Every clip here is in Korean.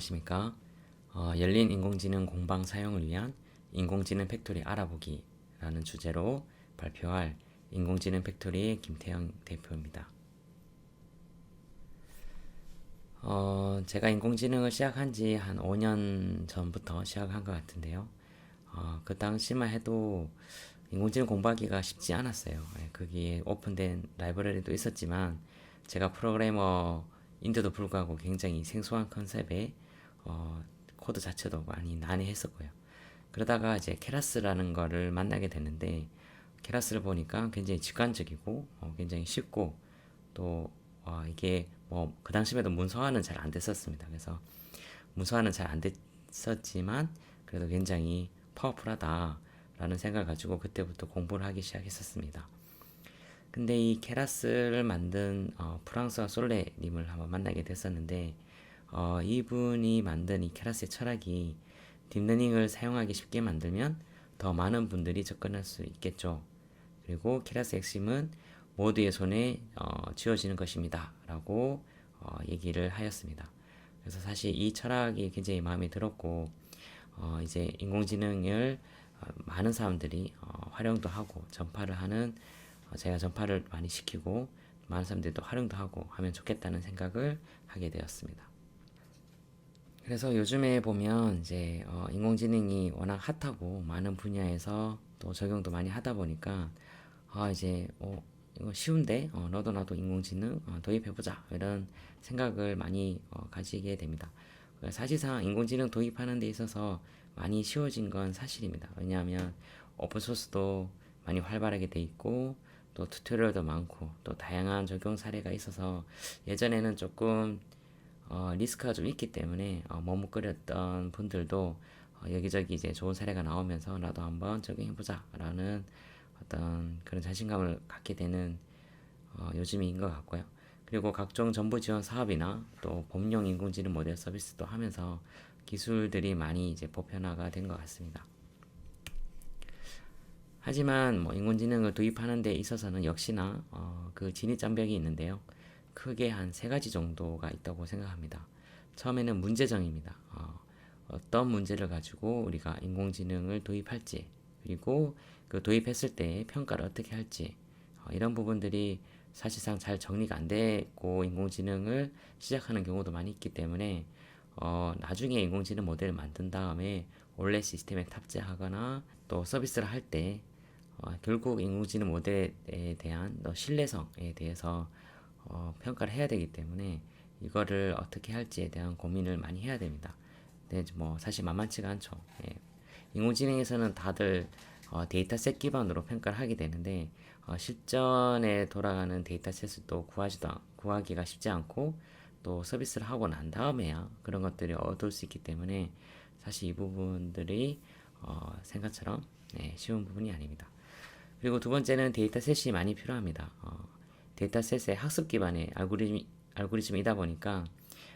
안녕하십니까. 열린 인공지능 공방 사용을 위한 인공지능 팩토리 알아보기라는 주제로 발표할 인공지능 팩토리의 김태형 대표입니다. 제가 인공지능을 시작한 지 한 5년 전부터 시작한 것 같은데요. 그 당시만 해도 인공지능 공부하기가 쉽지 않았어요. 거기에 오픈된 라이브러리도 있었지만 제가 프로그래머인데도 불구하고 굉장히 생소한 컨셉에 코드 자체도 많이 난해했었고요. 그러다가 이제 케라스라는 거를 만나게 됐는데 케라스를 보니까 굉장히 직관적이고 굉장히 쉽고 또 이게 뭐 그 당시에도 문서화는 잘 안 됐었습니다. 그래서 문서화는 잘 안 됐었지만 그래도 굉장히 파워풀하다라는 생각을 가지고 그때부터 공부를 하기 시작했었습니다. 근데 이 케라스를 만든 프랑스와 솔레님을 한번 만나게 됐었는데 이분이 만든 이 케라스의 철학이 딥러닝을 사용하기 쉽게 만들면 더 많은 분들이 접근할 수 있겠죠. 그리고 케라스의 핵심은 모두의 손에 쥐어지는 것입니다. 라고 얘기를 하였습니다. 그래서 사실 이 철학이 굉장히 마음에 들었고 이제 인공지능을 많은 사람들이 활용도 하고 전파를 하는 제가 전파를 많이 시키고 많은 사람들도 활용도 하고 하면 좋겠다는 생각을 하게 되었습니다. 그래서 요즘에 보면 이제 인공지능이 워낙 핫하고 많은 분야에서 또 적용도 많이 하다 보니까 이제 이거 쉬운데 너도 나도 인공지능 도입해보자 이런 생각을 많이 가지게 됩니다. 사실상 인공지능 도입하는 데 있어서 많이 쉬워진 건 사실입니다. 왜냐하면 오픈소스도 많이 활발하게 돼 있고 또 튜토리얼도 많고 또 다양한 적용 사례가 있어서 예전에는 조금 리스크가 좀 있기 때문에 머뭇거렸던 분들도 여기저기 이제 좋은 사례가 나오면서 나도 한번 적용해보자 라는 어떤 그런 자신감을 갖게 되는 요즘인 것 같고요. 그리고 각종 정부 지원 사업이나 또 범용 인공지능 모델 서비스도 하면서 기술들이 많이 이제 보편화가 된 것 같습니다. 하지만 뭐 인공지능을 도입하는 데 있어서는 역시나 그 진입장벽이 있는데요. 크게 한 세 가지 정도가 있다고 생각합니다. 처음에는 문제정입니다. 어떤 문제를 가지고 우리가 인공지능을 도입할지, 그리고 그 도입했을 때 평가를 어떻게 할지, 이런 부분들이 사실상 잘 정리가 안 되고 인공지능을 시작하는 경우도 많이 있기 때문에 나중에 인공지능 모델을 만든 다음에 원래 시스템에 탑재하거나 또 서비스를 할 때 결국 인공지능 모델에 대한 신뢰성에 대해서 평가를 해야 되기 때문에 이거를 어떻게 할지에 대한 고민을 많이 해야 됩니다. 근데 뭐 사실 만만치가 않죠. 예. 인공지능에서는 다들 데이터셋 기반으로 평가를 하게 되는데 실전에 돌아가는 데이터셋을 또 구하기가 쉽지 않고 또 서비스를 하고 난 다음에야 그런 것들이 얻을 수 있기 때문에 사실 이 부분들이 생각처럼 쉬운 부분이 아닙니다. 그리고 두 번째는 데이터셋이 많이 필요합니다. 데이터셋의 학습 기반의 알고리즘이다 보니까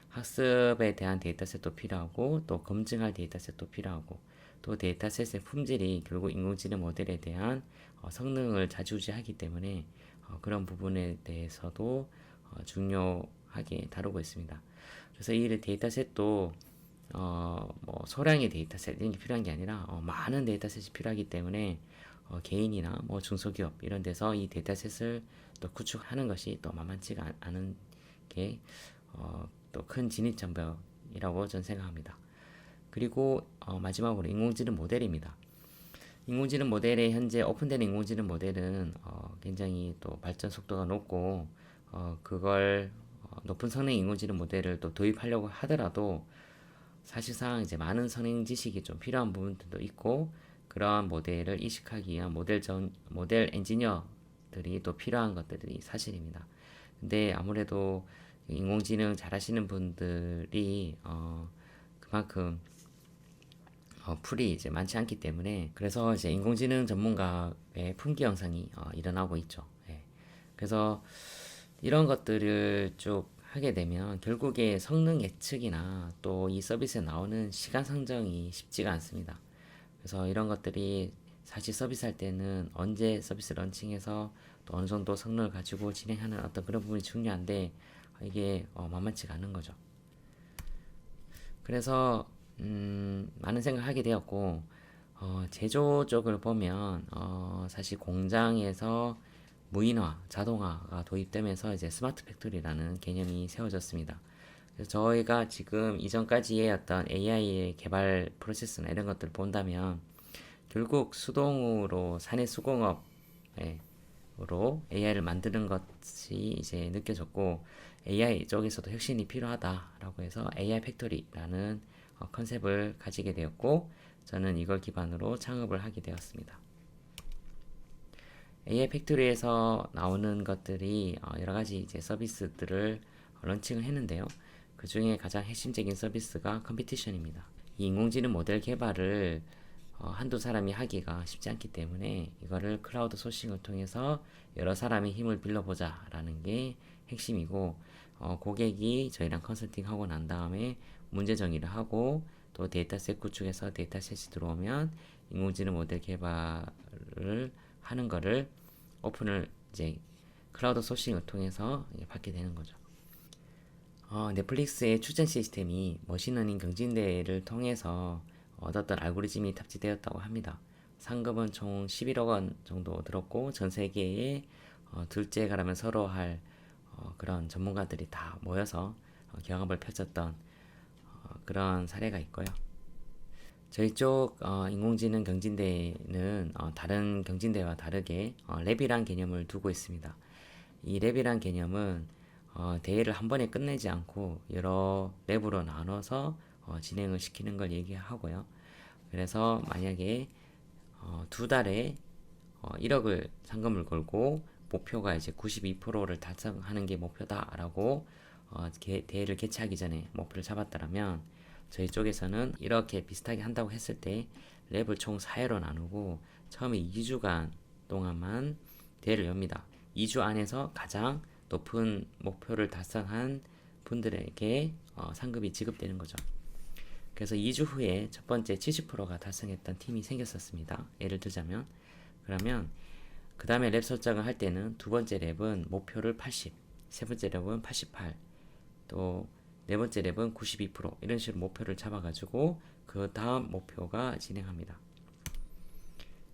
학습에 대한 데이터셋도 필요하고 또 검증할 데이터셋도 필요하고 또 데이터셋의 품질이 결국 인공지능 모델에 대한 성능을 좌지우지하기 때문에 그런 부분에 대해서도 중요하게 다루고 있습니다. 그래서 이 데이터셋도 뭐 소량의 데이터셋 이런 게 필요한 게 아니라 많은 데이터셋이 필요하기 때문에 개인이나 뭐 중소기업 이런 데서 이 데이터셋을 또 구축하는 것이 또 만만치가 않은 게 또 큰 진입 장벽이라고 저는 생각합니다. 그리고 마지막으로 인공지능 모델입니다. 인공지능 모델에 현재 오픈된 인공지능 모델은 굉장히 또 발전 속도가 높고 그걸 높은 성능 인공지능 모델을 또 도입하려고 하더라도 사실상 이제 많은 선행 지식이 좀 필요한 부분들도 있고 그러한 모델을 이식하기 위한 모델 엔지니어들이 또 필요한 것들이 사실입니다. 근데 아무래도 인공지능 잘하시는 분들이 그만큼 풀이 이제 많지 않기 때문에 그래서 이제 인공지능 전문가의 품귀 현상이 일어나고 있죠. 예. 그래서 이런 것들을 쭉 하게 되면 결국에 성능 예측이나 또 이 서비스에 나오는 시간 상정이 쉽지가 않습니다. 그래서 이런 것들이 사실 서비스 할 때는 언제 서비스 런칭해서 또 어느 정도 성능을 가지고 진행하는 어떤 그런 부분이 중요한데 이게 만만치가 않은 거죠. 그래서 많은 생각을 하게 되었고 제조 쪽을 보면 사실 공장에서 무인화, 자동화가 도입되면서 이제 스마트 팩토리라는 개념이 세워졌습니다. 그래서 저희가 지금 이전까지의 어떤 AI의 개발 프로세스나 이런 것들을 본다면 결국 수동으로 사내 수공업으로 AI를 만드는 것이 이제 느껴졌고 AI 쪽에서도 혁신이 필요하다라고 해서 AI 팩토리라는 컨셉을 가지게 되었고 저는 이걸 기반으로 창업을 하게 되었습니다. AI 팩토리에서 나오는 것들이 여러 가지 이제 서비스들을 런칭을 했는데요. 그 중에 가장 핵심적인 서비스가 컴피티션입니다. 이 인공지능 모델 개발을 한두 사람이 하기가 쉽지 않기 때문에 이거를 클라우드 소싱을 통해서 여러 사람의 힘을 빌려보자 라는 게 핵심이고 고객이 저희랑 컨설팅 하고 난 다음에 문제 정의를 하고 또 데이터셋 구축해서 데이터셋이 들어오면 인공지능 모델 개발을 하는 거를 오픈을 이제 클라우드 소싱을 통해서 받게 되는 거죠. 넷플릭스의 추천 시스템이 머신러닝 경진대회를 통해서 얻었던 알고리즘이 탑재되었다고 합니다. 상금은 총 11억 원 정도 들었고 전 세계에 둘째 가라면 서로 할 그런 전문가들이 다 모여서 경합을 펼쳤던 그런 사례가 있고요. 저희 쪽 인공지능 경진대회는 다른 경진대회와 다르게 랩이란 개념을 두고 있습니다. 이 랩이란 개념은 대회를 한 번에 끝내지 않고 여러 랩으로 나눠서 진행을 시키는 걸 얘기하고요. 그래서 만약에 두 달에 1억을 상금을 걸고 목표가 이제 92%를 달성하는 게 목표다라고 대회를 개최하기 전에 목표를 잡았다면 저희 쪽에서는 이렇게 비슷하게 한다고 했을 때 랩을 총 4회로 나누고 처음에 2주간 동안만 대회를 엽니다. 2주 안에서 가장 높은 목표를 달성한 분들에게 상금이 지급되는 거죠. 그래서 2주 후에 첫 번째 70%가 달성했던 팀이 생겼었습니다. 예를 들자면 그러면 그 다음에 랩 설정을 할 때는 두 번째 랩은 목표를 80, 세 번째 랩은 88, 또 네 번째 랩은 92% 이런 식으로 목표를 잡아가지고 그 다음 목표가 진행합니다.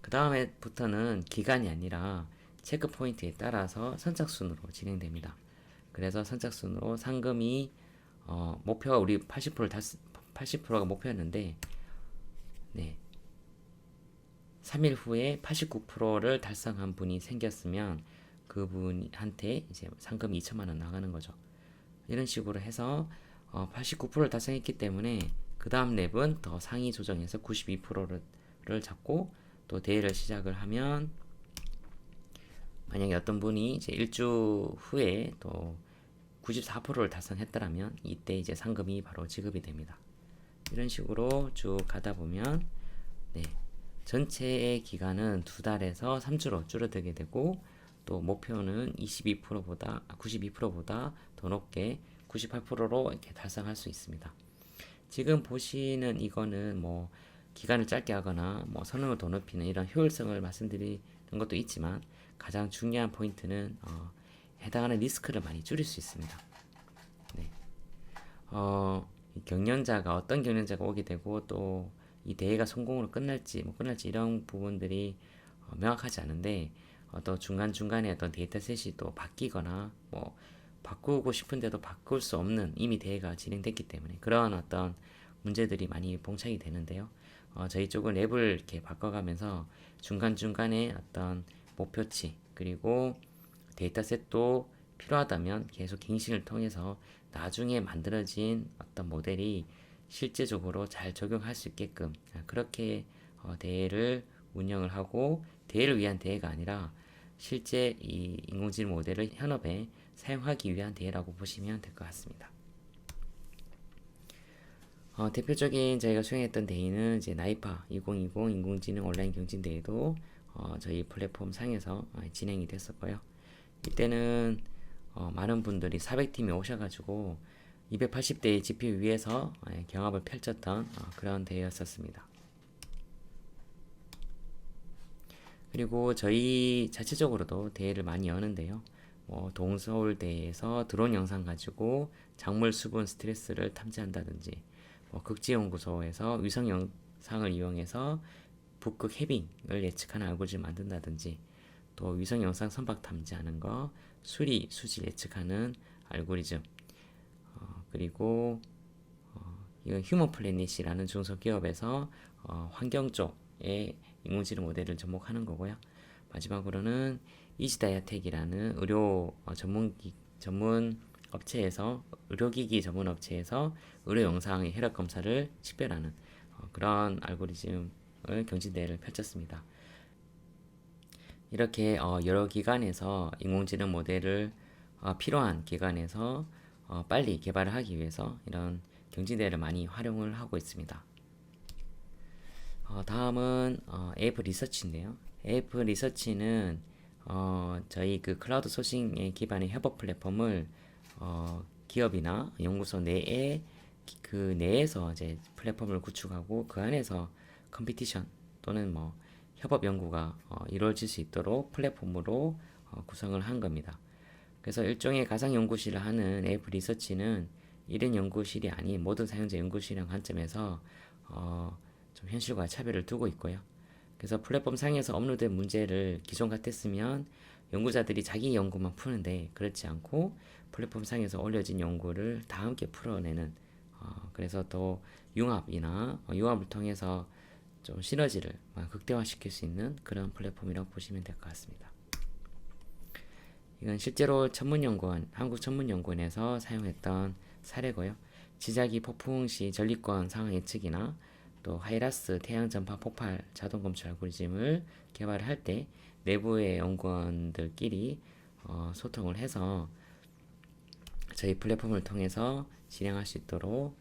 그 다음에부터는 기간이 아니라 체크 포인트에 따라서 선착순으로 진행됩니다. 그래서 선착순으로 상금이 목표가 우리 80%가 목표였는데 네. 3일 후에 89%를 달성한 분이 생겼으면 그분한테 이제 상금이 2천만 원 나가는 거죠. 이런 식으로 해서 89%를 달성했기 때문에 그 다음 랩은 더 상위 조정해서 92%를 잡고 또 대회를 시작을 하면 만약에 어떤 분이 이제 일주 후에 또 94%를 달성했더라면 이때 이제 상금이 바로 지급이 됩니다. 이런 식으로 쭉 가다 보면 네, 전체의 기간은 2달에서 3주로 줄어들게 되고 또 목표는 92%보다 더 높게 98%로 이렇게 달성할 수 있습니다. 지금 보시는 이거는 뭐 기간을 짧게 하거나 뭐 성능을 더 높이는 이런 효율성을 말씀드리는 것도 있지만 가장 중요한 포인트는 해당하는 리스크를 많이 줄일 수 있습니다. 네. 경연자가 어떤 경연자가 오게 되고 또 이 대회가 성공으로 끝날지 뭐 끝날지 이런 부분들이 명확하지 않은데 또 중간중간에 어떤 데이터셋이 또 바뀌거나 뭐 바꾸고 싶은데도 바꿀 수 없는 이미 대회가 진행됐기 때문에 그러한 어떤 문제들이 많이 봉착이 되는데요. 저희 쪽은 랩을 이렇게 바꿔가면서 중간중간에 어떤 목표치 그리고 데이터셋도 필요하다면 계속 갱신을 통해서 나중에 만들어진 어떤 모델이 실제적으로 잘 적용할 수 있게끔 그렇게 대회를 운영을 하고 대회를 위한 대회가 아니라 실제 이 인공지능 모델을 현업에 사용하기 위한 대회라고 보시면 될 것 같습니다. 대표적인 저희가 수행했던 대회는 이제 나이파 2020 인공지능 온라인 경진대회도 저희 플랫폼 상에서 진행이 됐었고요. 이때는 많은 분들이 400팀이 오셔가지고 280대의 GPU 위에서 경합을 펼쳤던 그런 대회였었습니다. 그리고 저희 자체적으로도 대회를 많이 여는데요. 동서울대에서 드론 영상 가지고 작물 수분 스트레스를 탐지한다든지 뭐 극지연구소에서 위성 영상을 이용해서 북극 해빙을 예측하는 알고리즘을 만든다든지, 또 위성 영상 선박 탐지하는 거, 수리 수질 예측하는 알고리즘, 그리고 이건 휴먼 플래닛이라는 중소기업에서 환경 쪽에 인공지능 모델을 접목하는 거고요. 마지막으로는 이지다이아텍이라는 의료 전문 업체에서, 의료기기 전문 업체에서 의료 영상의 혈액 검사를 식별하는 그런 알고리즘을 경진대회를 펼쳤습니다. 이렇게 여러 기관에서 인공지능 모델을 필요한 기관에서 빨리 개발을 하기 위해서 이런 경진대회를 많이 활용을 하고 있습니다. 다음은 AF 리서치인데요. AF 리서치는 저희 그 클라우드 소싱에 기반의 협업 플랫폼을 기업이나 연구소 내에 그 내에서 이제 플랫폼을 구축하고 그 안에서 컴피티션 또는 뭐 협업 연구가 이루어질 수 있도록 플랫폼으로 구성을 한 겁니다. 그래서 일종의 가상 연구실을 하는 AF 리서치는 이런 연구실이 아닌 모든 사용자 연구실이라는 관점에서 좀 현실과 차별을 두고 있고요. 그래서 플랫폼 상에서 업로드된 문제를 기존 같았으면 연구자들이 자기 연구만 푸는데, 그렇지 않고 플랫폼 상에서 올려진 연구를 다 함께 풀어내는, 그래서 또 융합을 통해서 좀 시너지를 극대화시킬 수 있는 그런 플랫폼이라고 보시면 될 것 같습니다. 이건 실제로 한국천문연구원에서 사용했던 사례고요. 지자기 폭풍 시 전리권 상황 예측이나 또 하이라스 태양 전파 폭발 자동 검출 알고리즘을 개발할 때 내부의 연구원들끼리 소통을 해서 저희 플랫폼을 통해서 진행할 수 있도록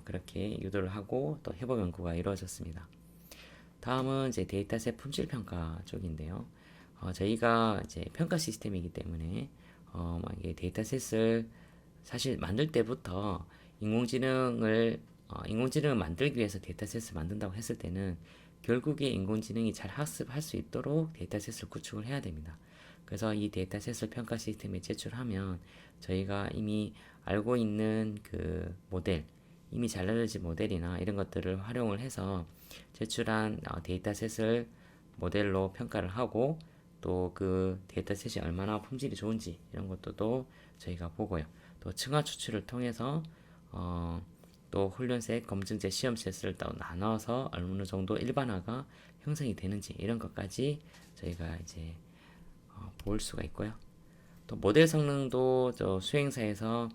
그렇게 유도를 하고 또 협업 연구가 이루어졌습니다. 다음은 이제 데이터셋 품질 평가 쪽인데요. 저희가 이제 평가 시스템이기 때문에 이게 데이터셋을 사실 만들 때부터 인공지능을 만들기 위해서 데이터셋을 만든다고 했을 때는 결국에 인공지능이 잘 학습할 수 있도록 데이터셋을 구축을 해야 됩니다. 그래서 이 데이터셋을 평가 시스템에 제출하면 저희가 이미 알고 있는 그 모델, 이미 잘 알려진 모델이나 이런 것들을 활용을 해서 제출한 데이터셋을 모델로 평가를 하고, 또 그 데이터셋이 얼마나 품질이 좋은지 이런 것도 저희가 보고요. 또 층화 추출을 통해서 또 훈련셋, 검증제, 시험셋을 또 나눠서 어느 정도 일반화가 형성이 되는지 이런 것까지 저희가 이제 볼 수가 있고요. 또 모델 성능도 저 수행사에서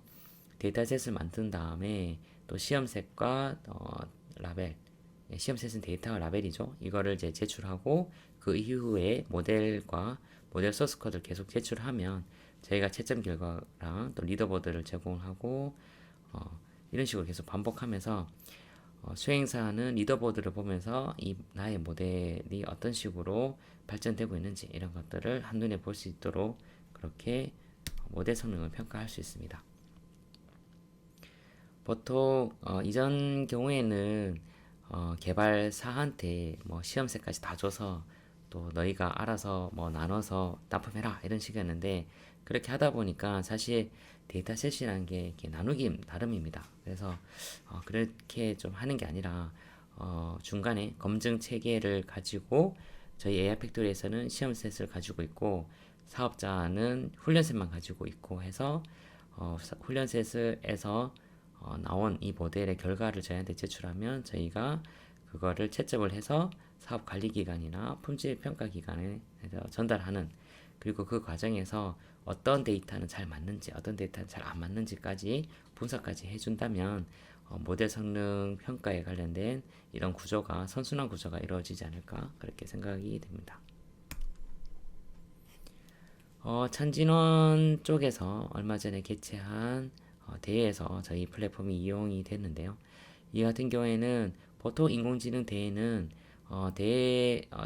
데이터셋을 만든 다음에 또 시험셋과 라벨, 시험셋은 데이터와 라벨이죠. 이거를 이제 제출하고 그 이후에 모델과 모델 소스 코드를 계속 제출하면 저희가 채점 결과랑 또 리더보드를 제공하고 이런 식으로 계속 반복하면서 수행사는 리더보드를 보면서 이 나의 모델이 어떤 식으로 발전되고 있는지 이런 것들을 한눈에 볼 수 있도록 그렇게 모델 성능을 평가할 수 있습니다. 보통 이전 경우에는 개발사한테 뭐 시험셋까지 다 줘서 또 너희가 알아서 뭐 나눠서 납품해라 이런 식이었는데, 그렇게 하다 보니까 사실 데이터셋이라는 게 이렇게 나누기 나름입니다. 그래서 그렇게 좀 하는 게 아니라 중간에 검증 체계를 가지고 저희 AI 팩토리에서는 시험셋을 가지고 있고 사업자는 훈련셋만 가지고 있고 해서 훈련셋에서 나온 이 모델의 결과를 저희한테 제출하면 저희가 그거를 채점을 해서 사업관리기관이나 품질평가기관에 전달하는, 그리고 그 과정에서 어떤 데이터는 잘 맞는지 어떤 데이터는 잘 안 맞는지까지 분석까지 해준다면 모델 성능 평가에 관련된 이런 구조가 선순환 구조가 이루어지지 않을까 그렇게 생각이 됩니다. 찬진원 쪽에서 얼마 전에 개최한 대회에서 저희 플랫폼이 이용이 됐는데요. 이 같은 경우에는 보통 인공지능 대회는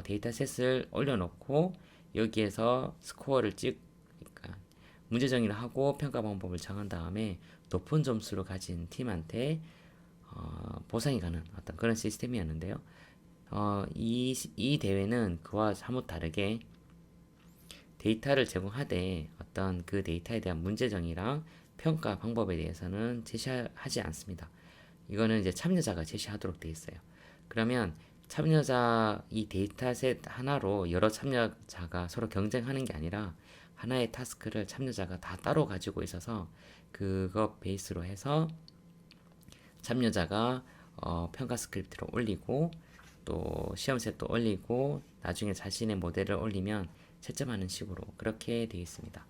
데이터셋을 올려놓고 여기에서 스코어를 그러니까 문제 정의를 하고 평가 방법을 정한 다음에 높은 점수를 가진 팀한테 보상이 가는 어떤 그런 시스템이었는데요. 이 대회는 그와 사뭇 다르게 데이터를 제공하되 어떤 그 데이터에 대한 문제 정의랑 평가 방법에 대해서는 제시하지 않습니다. 이거는 이제 참여자가 제시하도록 되어 있어요. 그러면 참여자 이 데이터셋 하나로 여러 참여자가 서로 경쟁하는 게 아니라 하나의 타스크를 참여자가 다 따로 가지고 있어서 그거 베이스로 해서 참여자가 평가 스크립트를 올리고 또 시험셋도 올리고 나중에 자신의 모델을 올리면 채점하는 식으로 그렇게 되어 있습니다.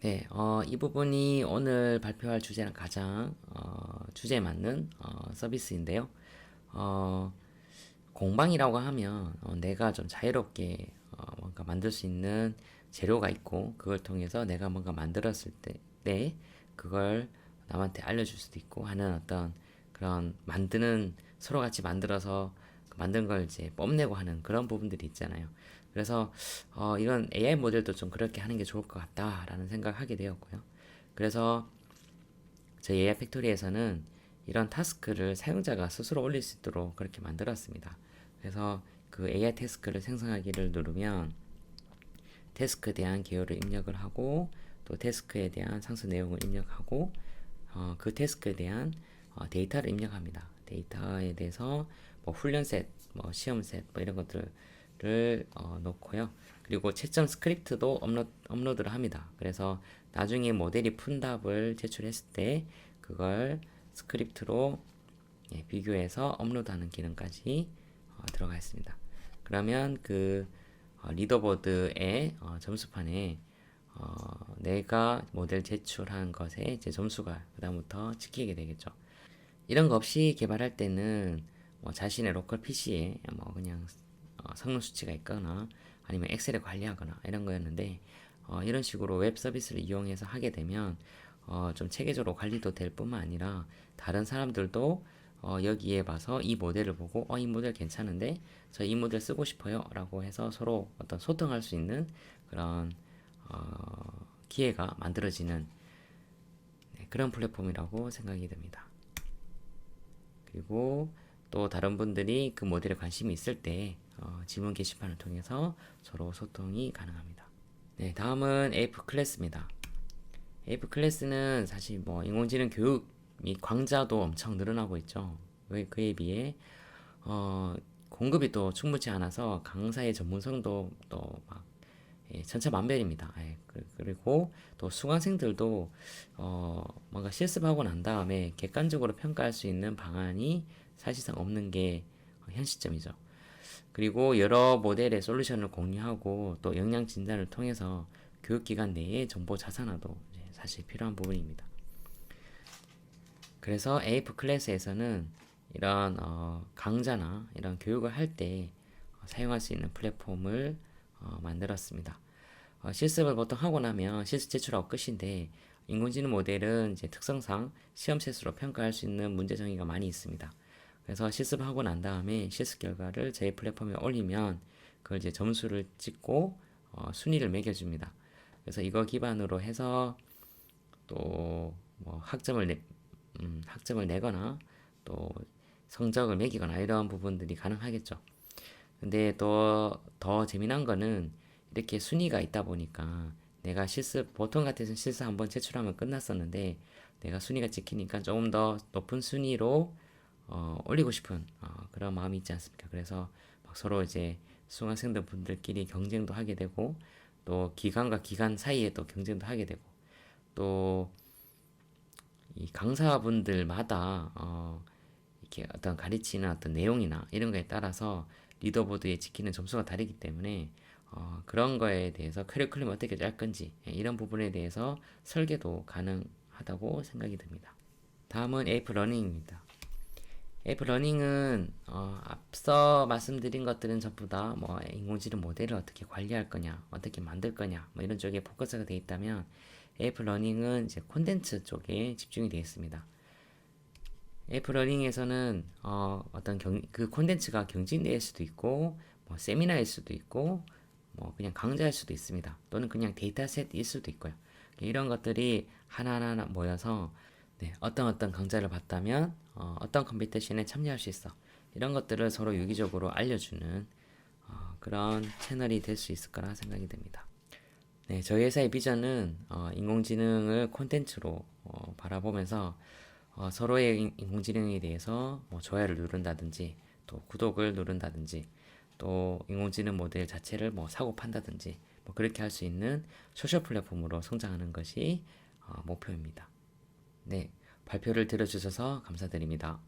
네, 이 부분이 오늘 발표할 주제랑 가장 주제에 맞는 서비스인데요. 어, 공방이라고 하면 내가 좀 자유롭게 뭔가 만들 수 있는 재료가 있고 그걸 통해서 내가 뭔가 만들었을 때 그걸 남한테 알려줄 수도 있고 하는 어떤 그런 만드는 서로 같이 만들어서 만든 걸 이제 뽐내고 하는 그런 부분들이 있잖아요. 그래서 이런 AI 모델도 좀 그렇게 하는 게 좋을 것 같다라는 생각을 하게 되었고요. 그래서 저희 AI 팩토리에서는 이런 타스크를 사용자가 스스로 올릴 수 있도록 그렇게 만들었습니다. 그래서 그 AI 태스크를 생성하기를 누르면 태스크에 대한 개요를 입력을 하고 또 태스크에 대한 상수 내용을 입력하고 그 태스크에 대한 데이터를 입력합니다. 데이터에 대해서 뭐 훈련셋, 뭐 시험셋 뭐 이런 것들을 놓고요. 그리고 채점 스크립트도 업로드를 합니다. 그래서 나중에 모델이 푼 답을 제출했을 때 그걸 스크립트로 비교해서 업로드하는 기능까지 들어가 있습니다. 그러면 그 리더보드의 점수판에 내가 모델 제출한 것의 이제 점수가 그다음부터 찍히게 되겠죠. 이런 거 없이 개발할 때는 뭐 자신의 로컬 PC에 뭐 그냥 성능 수치가 있거나 아니면 엑셀에 관리하거나 이런 거였는데 이런 식으로 웹 서비스를 이용해서 하게 되면 좀 체계적으로 관리도 될 뿐만 아니라 다른 사람들도 여기에 봐서 이 모델을 보고 이 모델 괜찮은데 저 이 모델 쓰고 싶어요 라고 해서 서로 어떤 소통할 수 있는 그런 기회가 만들어지는 그런 플랫폼이라고 생각이 됩니다. 그리고 또 다른 분들이 그 모델에 관심이 있을 때 지문 게시판을 통해서 서로 소통이 가능합니다. 네, 다음은 에이프 클래스입니다. 에이프 클래스는 사실 뭐 인공지능 교육 및 강좌도 엄청 늘어나고 있죠. 그에 비해 공급이 또 충분치 않아서 강사의 전문성도 또막 천차만별입니다. 그리고 또 수강생들도 뭔가 실습하고 난 다음에 객관적으로 평가할 수 있는 방안이 사실상 없는 게 현 시점이죠. 그리고 여러 모델의 솔루션을 공유하고 또 역량 진단을 통해서 교육기관 내에 정보 자산화도 사실 필요한 부분입니다. 그래서 에이프 클래스에서는 이런 강좌나 이런 교육을 할 때 사용할 수 있는 플랫폼을 만들었습니다. 실습을 보통 하고 나면 실습 제출하고 끝인데 인공지능 모델은 이제 특성상 시험셋으로 평가할 수 있는 문제 정의가 많이 있습니다. 그래서 실습하고 난 다음에 실습 결과를 저희 플랫폼에 올리면 그걸 이제 점수를 찍고 순위를 매겨줍니다. 그래서 이거 기반으로 해서 또 뭐 학점을 내거나 또 성적을 매기거나 이런 부분들이 가능하겠죠. 근데 또 더 재미난 거는 이렇게 순위가 있다 보니까 내가 실습 보통 같아서는 실습 한번 제출하면 끝났었는데 내가 순위가 찍히니까 조금 더 높은 순위로 올리고 싶은 그런 마음이 있지 않습니까? 그래서 막 서로 이제 수강생들 분들끼리 경쟁도 하게 되고 또 기관과 기관 사이에 또 경쟁도 하게 되고 또 이 강사분들마다 이렇게 어떤 가르치는 어떤 내용이나 이런 거에 따라서 리더보드에 찍히는 점수가 다르기 때문에 그런 거에 대해서 커리큘럼을 어떻게 짤 건지 이런 부분에 대해서 설계도 가능하다고 생각이 듭니다. 다음은 에이프 러닝입니다. 에이프 러닝은 앞서 말씀드린 것들은 전부 다 뭐 인공지능 모델을 어떻게 관리할 거냐, 어떻게 만들 거냐, 뭐 이런 쪽에 포커스가 되어 있다면 에이프 러닝은 이제 콘텐츠 쪽에 집중이 되어 있습니다. 에이프 러닝에서는 어떤 그 콘텐츠가 경진대회일 수도 있고 뭐 세미나일 수도 있고 뭐 그냥 강좌일 수도 있습니다. 또는 그냥 데이터셋일 수도 있고요. 이런 것들이 하나하나 모여서 어떤 강좌를 봤다면 어떤 컴피티션에 참여할 수 있어. 이런 것들을 서로 유기적으로 알려주는 그런 채널이 될 수 있을 거라 생각이 됩니다. 저희 회사의 비전은 인공지능을 콘텐츠로 바라보면서 서로의 인공지능에 대해서 뭐 좋아요를 누른다든지 또 구독을 누른다든지 또 인공지능 모델 자체를 뭐 사고 판다든지 뭐 그렇게 할 수 있는 소셜 플랫폼으로 성장하는 것이 목표입니다. 네, 발표를 들어주셔서 감사드립니다.